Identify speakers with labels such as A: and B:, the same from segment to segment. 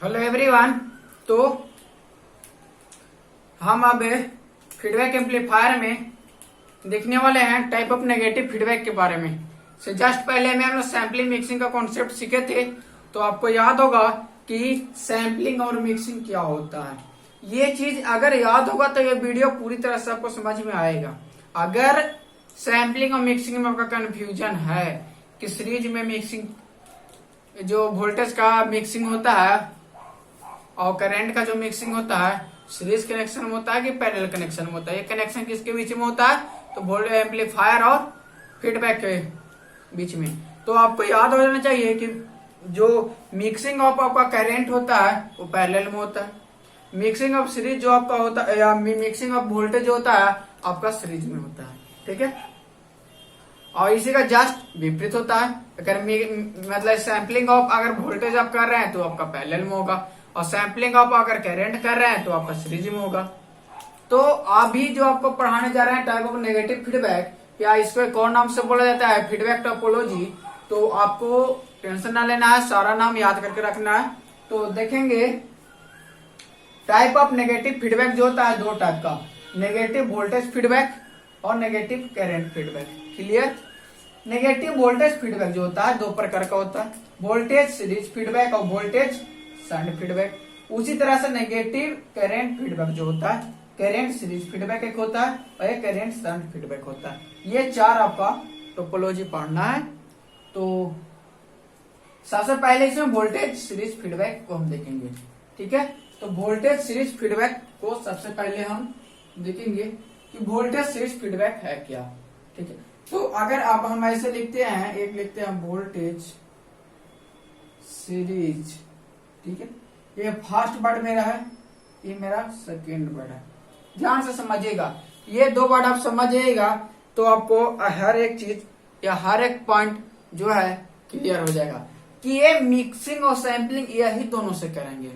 A: Hello everyone. तो हम अब फीडबैक एम्पलीफायर में देखने वाले हैं टाइप ऑफ नेगेटिव फीडबैक के बारे में। से जस्ट पहले में हम लोग सैम्पलिंग मिक्सिंग का कॉन्सेप्ट सीखे थे, तो आपको याद होगा कि सैम्पलिंग और मिक्सिंग क्या होता है। ये चीज अगर याद होगा तो ये वीडियो पूरी तरह से आपको समझ में आएगा। अगर सैम्पलिंग और मिक्सिंग में आपका कंफ्यूजन है कि सीरीज में मिक्सिंग जो वोल्टेज का मिक्सिंग होता है और करंट का जो मिक्सिंग होता है सीरीज कनेक्शन में होता है कि पैरेलल कनेक्शन में होता है, ये कनेक्शन किसके बीच में होता है, तो वोल्टेज एम्पलीफायर और फीडबैक के बीच में। तो आपको याद हो जाना चाहिए कि जो मिक्सिंग ऑफ आपका करंट होता है वो पैरेलल में होता है, मिक्सिंग ऑफ सीरीज जो आपका होता है या मिक्सिंग ऑफ वोल्टेज होता है आपका सीरीज में होता है। ठीक है, और इसी का जस्ट विपरीत होता है। अगर मतलब सैम्पलिंग ऑफ अगर वोल्टेज आप कर रहे हैं तो आपका पैरेलल में होगा, और सैम्पलिंग ऑफ अगर करंट कर रहे हैं तो आपका सीरीज में होगा। तो अभी जो आपको पढ़ाने जा रहे हैं टाइप ऑफ नेगेटिव फीडबैक, या इसको एक और नाम से बोला जाता है फीडबैक टोपोलॉजी। तो आपको टेंशन ना लेना है, सारा नाम याद करके रखना है। तो देखेंगे टाइप ऑफ नेगेटिव फीडबैक जो होता है दो टाइप का, नेगेटिव वोल्टेज फीडबैक और negative current feedback. Clear? Negative voltage feedback जो होता है दो प्रकार का होता है, वोल्टेज सीरीज फीडबैक और वोल्टेज शंट फीडबैक। उसी तरह से नेगेटिव करंट फीडबैक जो होता है, करंट सीरीज फीडबैक एक होता है और एक करंट शंट फीडबैक होता है। ये चार आपका टोपोलॉजी पढ़ना है। तो सबसे पहले इसमें वोल्टेज सीरीज फीडबैक को हम देखेंगे। ठीक है, तो वोल्टेज सीरीज फीडबैक को सबसे पहले हम देखेंगे कि वोल्टेज सीरीज फीडबैक है क्या। ठीक है, तो अगर अब हम ऐसे लिखते हैं, एक लिखते हैं वोल्टेज सीरीज। ठीक है, ये फर्स्ट वर्ड मेरा है, ये मेरा सेकेंड वर्ड है। ध्यान से समझिएगा, ये दो वर्ड आप समझिएगा तो आपको हर एक चीज या हर एक पॉइंट जो है क्लियर हो जाएगा कि ये मिक्सिंग और सैम्पलिंग यही दोनों से करेंगे।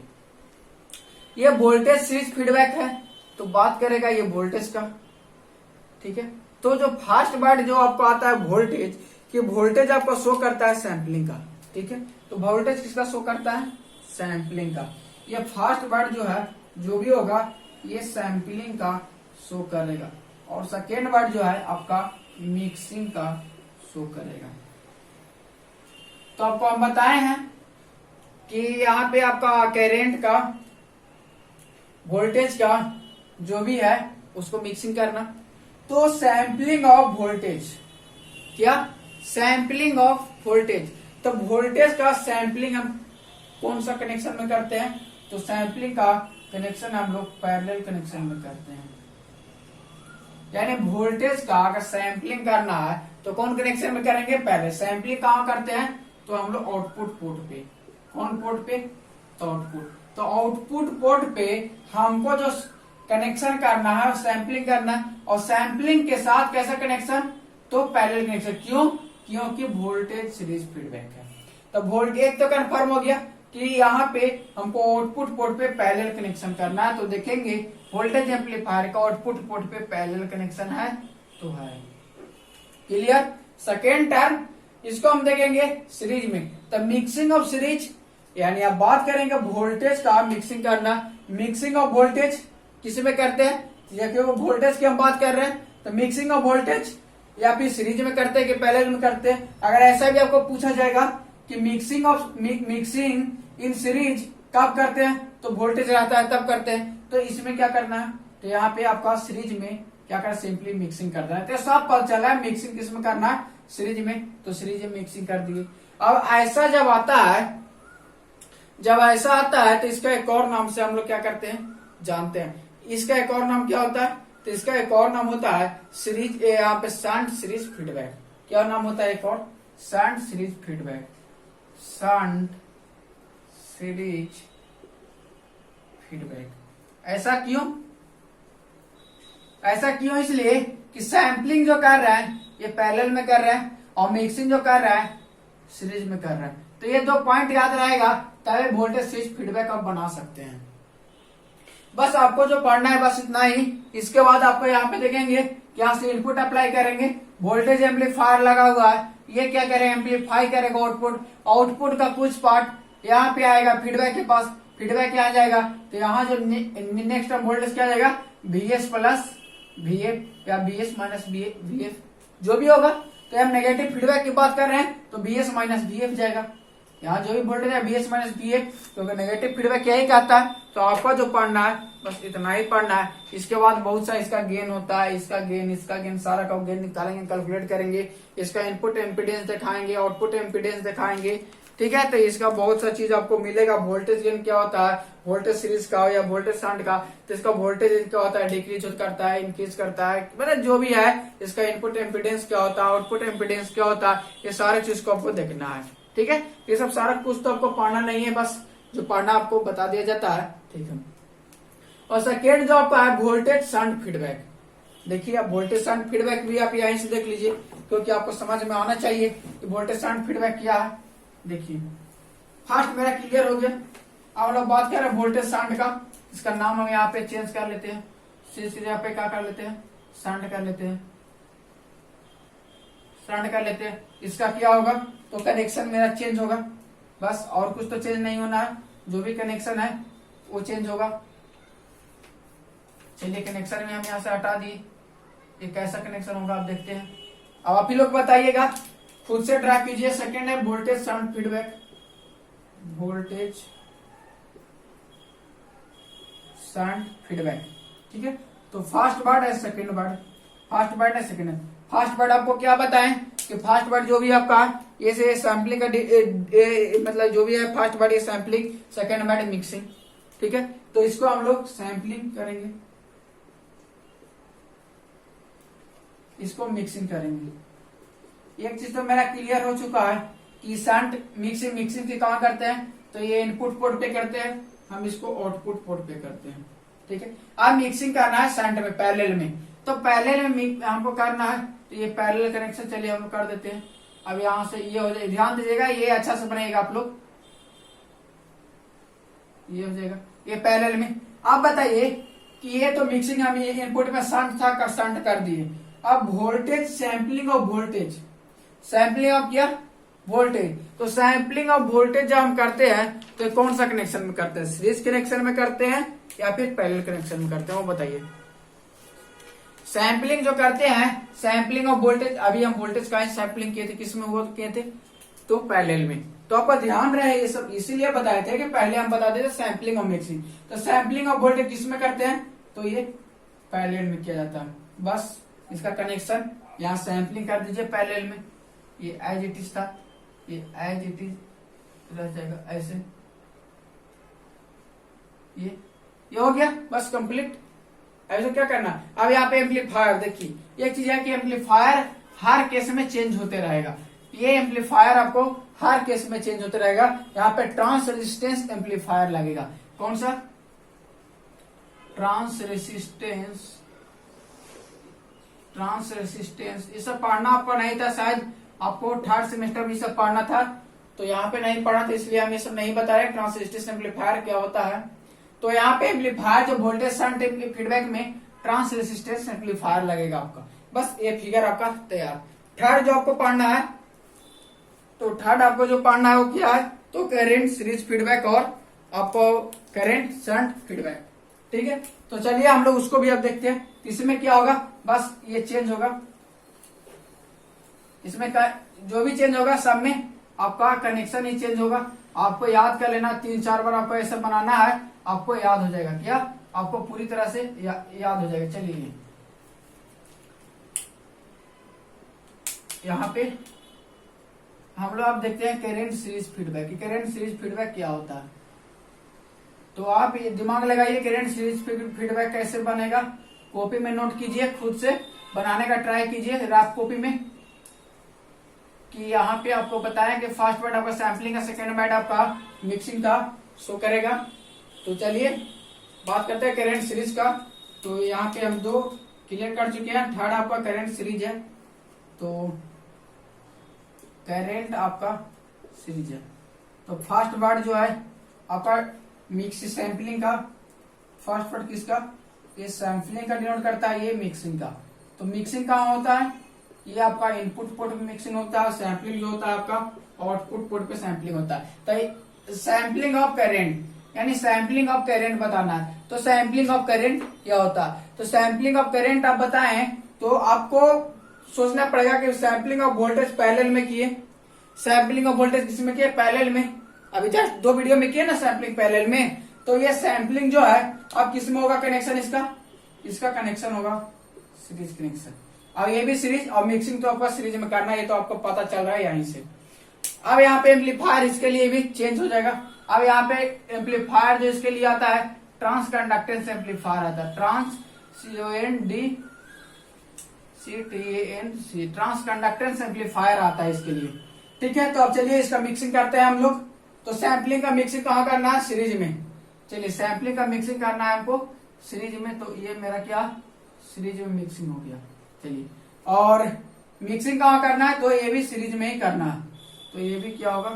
A: ये वोल्टेज सीरीज फीडबैक है तो बात करेगा ये वोल्टेज का। ठीक है, तो जो फर्स्ट वर्ड जो आपको आता है वोल्टेज, कि वोल्टेज आपको शो करता है सैम्पलिंग का। ठीक है, तो वोल्टेज किसका शो करता है, सैम्पलिंग का। ये फर्स्ट वर्ड जो है जो भी होगा ये सैम्पलिंग का शो करेगा, और सेकेंड वर्ड जो है आपका मिक्सिंग का शो करेगा। तो आपको हम बताए हैं कि यहाँ पे आपका करंट का वोल्टेज का जो भी है उसको मिक्सिंग करना। तो सैम्पलिंग ऑफ वोल्टेज, क्या सैम्पलिंग ऑफ वोल्टेज, तो वोल्टेज का सैम्पलिंग हम कौन सा कनेक्शन में करते हैं, तो सैम्पलिंग का कनेक्शन हम लोग पैरेलल कनेक्शन में करते हैं। यानी वोल्टेज का अगर सैम्पलिंग करना है तो कौन कनेक्शन में करेंगे, पहले सैम्पलिंग कहाँ करते हैं, तो हम लोग आउटपुट पोर्ट पे। कौन पोर्ट पे, तो आउटपुट। तो आउटपुट पोर्ट पे हमको जो कनेक्शन करना है सैम्पलिंग करना है, और सैम्पलिंग के साथ कैसा कनेक्शन, तो पैरेलल कनेक्शन। क्यों, क्योंकि वोल्टेज सीरीज फीडबैक है। तो वोल्टेज तो कंफर्म हो गया कि यहाँ पे हमको आउटपुट पोर्ट पे पैरेलल कनेक्शन करना है। तो देखेंगे वोल्टेज एम्पलीफायर का आउटपुट पोर्ट पे पैरेलल कनेक्शन है तो है। क्लियर? सेकेंड टर्म इसको हम देखेंगे सीरीज में। तो मिक्सिंग ऑफ सीरीज, यानी आप बात करेंगे वोल्टेज का मिक्सिंग करना। मिक्सिंग ऑफ वोल्टेज किस में करते हैं, या क्यों वोल्टेज की हम बात कर रहे हैं, तो मिक्सिंग ऑफ वोल्टेज या फिर सीरीज में करते हैं कि पैरेलल में करते हैं। अगर ऐसा भी आपको पूछा जाएगा कि mixing of mixing in series कब करते हैं, तो वोल्टेज रहता है तब करते हैं। तो इसमें क्या करना है, तो यहाँ पे आपका सीरीज में क्या करना, सिंपली मिक्सिंग करना है। तो सब पता चला है मिक्सिंग किसमें करना है, सीरीज में। तो सीरीज में मिक्सिंग कर दिए। अब ऐसा जब आता है, जब ऐसा आता है तो इसका एक और नाम से हम लोग क्या करते हैं जानते हैं। इसका एक और नाम क्या होता है, तो इसका एक और नाम होता है सीरीज, यहाँ पे शंट सीरीज फीडबैक। क्या नाम होता है एक और, shunt series feedback. Shunt series feedback. ऐसा क्यों, ऐसा क्यों, इसलिए कि सैम्पलिंग जो कर रहा है ये पैरेलल में कर रहा है, और मिक्सिंग जो कर रहा है सीरीज में कर रहा है। तो ये दो पॉइंट याद रहेगा तभी वोल्टेज सीरीज फीडबैक आप बना सकते हैं। बस आपको जो पढ़ना है बस इतना ही। इसके बाद आपको यहाँ पे देखेंगे कि यहाँ से इनपुट अप्लाई करेंगे, वोल्टेज एम्पलीफायर लगा हुआ है, ये क्या करेगा, एम्पलीफाई करेगा आउटपुट। आउटपुट का कुछ पार्ट यहाँ पे आएगा फीडबैक के पास, फीडबैक यहाँ जाएगा, तो यहाँ जो नेक्स्ट टर्म वोल्टेज क्या जाएगा, VS प्लस VF या VS माइनस VF जो भी होगा। तो हम नेगेटिव फीडबैक की बात कर रहे हैं तो VS माइनस VF जाएगा। यहाँ जो भी वोल्टेज है VS माइनस VF, क्योंकि नेगेटिव फीडबैक यही कहता है। तो आपका जो पढ़ना है बस इतना ही पढ़ना है। इसके बाद बहुत सा इसका गेन होता है, इसका गेन सारा का गेन निकालेंगे, कैलकुलेट करेंगे, इसका इनपुट एम्पीडेंस दिखाएंगे, आउटपुट एम्पीडेंस दिखाएंगे, ठीक है। तो इसका बहुत सा चीज आपको मिलेगा। वोल्टेज गेन क्या होता है, वोल्टेज सीरीज का या वोल्टेज शंट का, तो इसका वोल्टेज क्या होता है, डिक्रीज करता है, इंक्रीज करता है, मतलब जो भी है। इसका इनपुट एम्पीडेंस क्या होता है, आउटपुट एम्पीडेंस क्या होता है, ये सारे चीज को आपको देखना है, ठीक है। ये सब सारा कुछ तो आपको पढ़ना नहीं है, बस जो पढ़ना आपको बता दिया जाता है, ठीक है। और सेकेंड जो आपका है वोल्टेज शंट फीडबैक। देखिए अब वोल्टेज शंट फीडबैक भी आप यहीं से देख लीजिए, क्योंकि आपको समझ में आना चाहिए कि वोल्टेज शंट फीडबैक क्या है। देखिए फर्स्ट मेरा क्लियर हो गया। अब हम लोग बात कर रहे हैं वोल्टेज शंट का। इसका नाम हम यहाँ पे चेंज कर लेते हैं, सीधे यहाँ पे क्या कर लेते हैं, शंट कर लेते हैं, शंट कर लेते हैं। इसका क्या होगा, तो कनेक्शन मेरा चेंज होगा, बस और कुछ तो चेंज नहीं होना है। जो भी कनेक्शन है वो चेंज होगा। चलिए कनेक्शन में हम यहाँ से हटा दिए। ये कैसा कनेक्शन होगा आप देखते हैं। अब आप ही लोग बताइएगा, खुद से ड्रा कीजिए। सेकंड है voltage shunt feedback, voltage shunt feedback, ठीक है। तो फर्स्ट वर्ड है, सेकंड वर्ड, फर्स्ट वर्ड है, सेकंड है। फर्स्ट वर्ड आपको क्या बताएं कि फर्स्ट वर्ड जो भी आपका ये से सैम्पलिंग का मतलब जो भी है फर्स्ट वर्ड ये सैम्पलिंग, सेकंड वर्ड मिक्सिंग, ठीक है। तो इसको हम लोग सैम्पलिंग करेंगे, इसको मिक्सिंग करेंगे। एक चीज तो मेरा क्लियर हो चुका है कि शंट मिक्सिंग की कहाँ करते हैं, तो ये इनपुट पोर्ट पे करते हैं, हम इसको आउटपुट पोर्ट पे करते हैं, ठीक है। अब मिक्सिंग करना है शंट में, पैरेलल में। तो पैरेलल में हमको करना है, तो ये पैरेलल कनेक्शन चलिए हम कर देते हैं। अब यहां से ये हो जाए, ध्यान दीजिएगा ये अच्छा से बनेगा आप लोग, ये हो जाएगा ये पैरेलल में। अब बताइए कि ये तो मिक्सिंग हम ये इनपुट में शंट था, शंट कर दिए। अब voltage sampling of voltage, sampling of क्या, वोल्टेज। तो सैंपलिंग ऑफ वोल्टेज जब हम करते हैं तो कौन सा कनेक्शन में करते हैं, सीरीज कनेक्शन में करते हैं या फिर पैरेलल कनेक्शन में करते हैं, वो बताइए। सैंपलिंग जो करते हैं, सैंपलिंग ऑफ वोल्टेज, अभी हम वोल्टेज का सैंपलिंग किए थे, किसमें हुआ किए थे, तो पैरेलल में। तो आपका ध्यान रहे ये सब इसीलिए बताए थे कि पहले हम बता देते सैंपलिंग ऑफ मिक्सिंग। तो सैंपलिंग ऑफ वोल्टेज किसमें करते हैं, तो ये पैरेलल में किया जाता है। बस इसका कनेक्शन यहाँ सैंपलिंग कर दीजिए पैरेलल में, ये एज इट इज था, ये एज इट इज रह जाएगा ऐसे, ये हो गया बस कंप्लीट। ऐसे क्या करना। अब यहाँ पे एम्पलीफायर देखिए, एक चीज है कि एम्पलीफायर हर केस में चेंज होते रहेगा। ये एम्पलीफायर आपको हर केस में चेंज होते रहेगा। यहाँ पे ट्रांस रेजिस्टेंस एम्पलीफायर लगेगा, कौन सा, ट्रांस रेसिस्टेंस। ये सब पढ़ना आपको नहीं था, शायद आपको थर्ड सेमेस्टर में सब पढ़ना था, तो यहाँ पे नहीं पढ़ा था, इसलिए हम ये सब नहीं बता रहे ट्रांस रेजिस्टेंस एम्पलीफायर क्या होता है। तो यहाँ पे एम्पलीफायर जो वोल्टेज शंट फीडबैक में ट्रांस रेजिस्टेंस एम्पलीफायर लगेगा आपका। बस ये फिगर आपका तैयार। थर्ड जो आपको पढ़ना है, तो थर्ड आपको जो पढ़ना है वो क्या है, तो करंट सीरीज फीडबैक और आपको करंट शंट फीडबैक, ठीक है। तो चलिए हम लोग उसको भी अब देखते हैं। इसमें क्या होगा, बस ये चेंज होगा, इसमें जो भी चेंज होगा सब में आपका कनेक्शन ही चेंज होगा। आपको याद कर लेना, 3-4 बार आपको ऐसा बनाना है, आपको याद हो जाएगा। क्या, आपको पूरी तरह से याद हो जाएगा। चलिए यहाँ पे हम लोग आप देखते हैं current series feedback. Current series feedback क्या होता है, तो आप ये दिमाग लगाइए करंट सीरीज फीडबैक कैसे बनेगा। कॉपी में नोट कीजिए, खुद से बनाने का ट्राई कीजिए रफ कॉपी में, कि यहाँ पे आपको बताया कि फर्स्ट वर्ड आपका सैम्पलिंग का, सेकेंड वर्ड आपका मिक्सिंग का शो करेगा। तो चलिए बात करते हैं करंट सीरीज का। तो यहाँ पे हम 2 क्लियर कर चुके हैं। थर्ड आपका करंट सीरीज है, तो करंट आपका सीरीज है। तो फर्स्ट वर्ड जो है आपका मिक्स सैम्पलिंग का, फर्स्ट वर्ड किसका, ये सैम्पलिंग का डिनोट करता है, ये मिक्सिंग का। तो मिक्सिंग कहाँ होता है, ये आपका इनपुट पोर्ट पे मिक्सिंग होता है, सैम्पलिंग जो होता है आपका आउटपुट पोर्ट पे सैम्पलिंग होता है। तो सैम्पलिंग ऑफ करंट, यानी सैम्पलिंग ऑफ करंट बताना है। तो सैम्पलिंग ऑफ करंट क्या होता है? तो सैम्पलिंग ऑफ करंट आप बताएं तो आपको सोचना पड़ेगा कि सैम्पलिंग ऑफ वोल्टेज पैरेलल में किए, सैम्पलिंग ऑफ वोल्टेज किसमें किए? पैरेलल में। अभी जस्ट 2 वीडियो में किए ना सैम्पलिंग पैरेलल में। तो ये सैम्पलिंग जो है अब किसमें होगा कनेक्शन? इसका कनेक्शन होगा सीरीज कनेक्शन। अब ये भी सीरीज और मिक्सिंग तो आपका सीरीज में करना है, ये तो आपको पता चल रहा है यहीं से। अब यहाँ पे एम्पलीफायर इसके लिए भी चेंज हो जाएगा। अब यहाँ पे एम्पलीफायर जो इसके लिए आता है ट्रांस कंडक्टेंस एम्पलीफायर आता है, trans CONDCTANC trans conductance amplifier आता है इसके लिए। ठीक है, तो अब चलिए इसका मिक्सिंग करते हैं हम लोग। तो सैम्पलिंग का मिक्सिंग कहाँ करना है? सीरीज में। चलिए सैम्पलिंग का मिक्सिंग करना है हमको सीरीज में। तो ये मेरा क्या सीरीज में मिक्सिंग हो गया। चलिए, और मिक्सिंग कहाँ करना है? तो ये भी सीरीज में ही करना है। तो ये भी क्या होगा?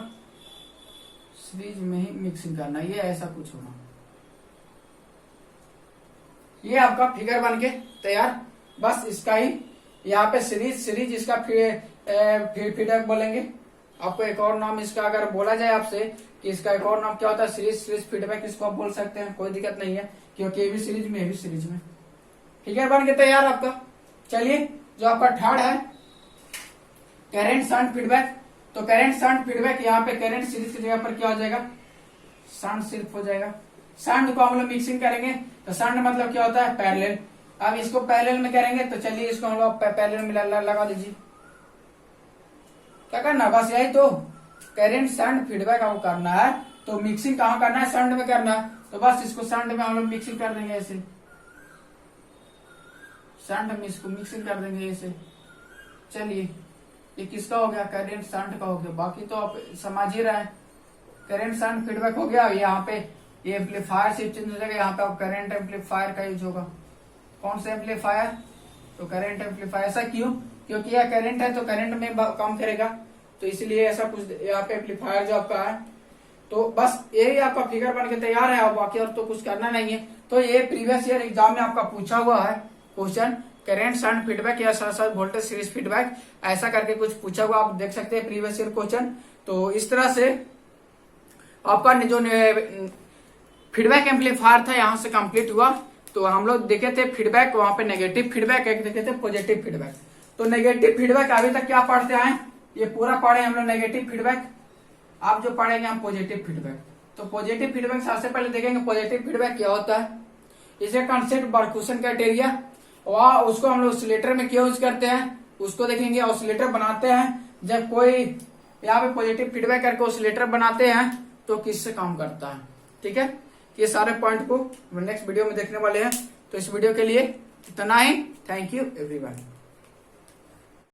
A: सीरीज में ही मिक्सिंग करना है। ये ऐसा कुछ होगा। ये आपका फिगर बन के तैयार। बस इसका ही यहाँ पे सीरीज इसका फीडबैक बोलेंगे। आपको एक और नाम इसका अगर बोला जाए आपसे कि इसका एक और नाम क्या होता है, सीरीज फीडबैक, इसको आप बोल सकते हैं, कोई दिक्कत नहीं है, क्योंकि ये भी सीरीज में, ये भी सीरीज में। फिगर बन के तैयार आपका। चलिए, जो आपका थर्ड है करंट शंट फीडबैक। तो करंट शंट फीडबैक, यहाँ पे करंट सीरीज की जगह पर क्या हो जाएगा? शंट सिर्फ हो जाएगा। शंट को हम लोग मिक्सिंग करेंगे तो शंट मतलब क्या होता है? पैरेलल। अब इसको पैरेलल में करेंगे तो चलिए इसको हम लोग पैरेलल में लगा दीजिए। क्या करना? बस यही तो करंट शंट फीडबैक आपको करना है। तो मिक्सिंग कहाँ करना है? शंट में करना है। तो बस इसको शंट में हम लोग मिक्सिंग कर देंगे ऐसे, शंट में इसको मिक्सिंग कर देंगे ऐसे। चलिए, ये किसका हो गया? करंट शंट का हो गया। बाकी तो आप समझ ही रहे हैं। करंट शंट फीडबैक हो गया। यहाँ पे ये एम्पलीफायर से चेंज हो जाएगा। यहाँ पे आप करंट एम्पलीफायर का यूज होगा। कौन सा एम्पलीफायर? तो करंट एम्पलीफायर। ऐसा क्यों? क्योंकि यह करंट है तो करंट में काम करेगा, तो इसलिए ऐसा कुछ यहाँ पे एम्पलीफायर जो आपका है। तो बस यही आपका फिगर बन के तैयार है। अब बाकी और तो कुछ करना नहीं है। तो ये प्रीवियस ईयर एग्जाम में आपका पूछा हुआ है क्वेश्चन, करंट शंट फीडबैक या साथ साथ वोल्टेज सीरीज फीडबैक, ऐसा करके कुछ पूछा हुआ आप देख सकते हैं प्रीवियस ईयर क्वेश्चन। तो इस तरह से आपका जो फीडबैक एम्पलीफायर था यहाँ से कंप्लीट हुआ। तो हम लोग देखे थे फीडबैक, वहां पे नेगेटिव फीडबैक, एक देखे थे पॉजिटिव फीडबैक। तो नेगेटिव फीडबैक अभी तक क्या पढ़ते आए? ये पूरा पढ़े हम लोग नेगेटिव फीडबैक। आप जो पढ़ेंगे हम पॉजिटिव फीडबैक। तो पॉजिटिव फीडबैक सबसे पहले देखेंगे पॉजिटिव फीडबैक क्या होता है। इसका कंसेप्ट बरकुसन क्राइटेरिया, और उसको हम लोग ऑसिलेटर में क्यों यूज करते हैं उसको देखेंगे। ऑसिलेटर बनाते हैं जब कोई यहाँ पे पॉजिटिव फीडबैक करके ऑसिलेटर बनाते हैं तो किससे काम करता है। ठीक है, ये सारे पॉइंट को नेक्स्ट वीडियो में देखने वाले हैं। तो इस वीडियो के लिए इतना ही। Thank you everyone.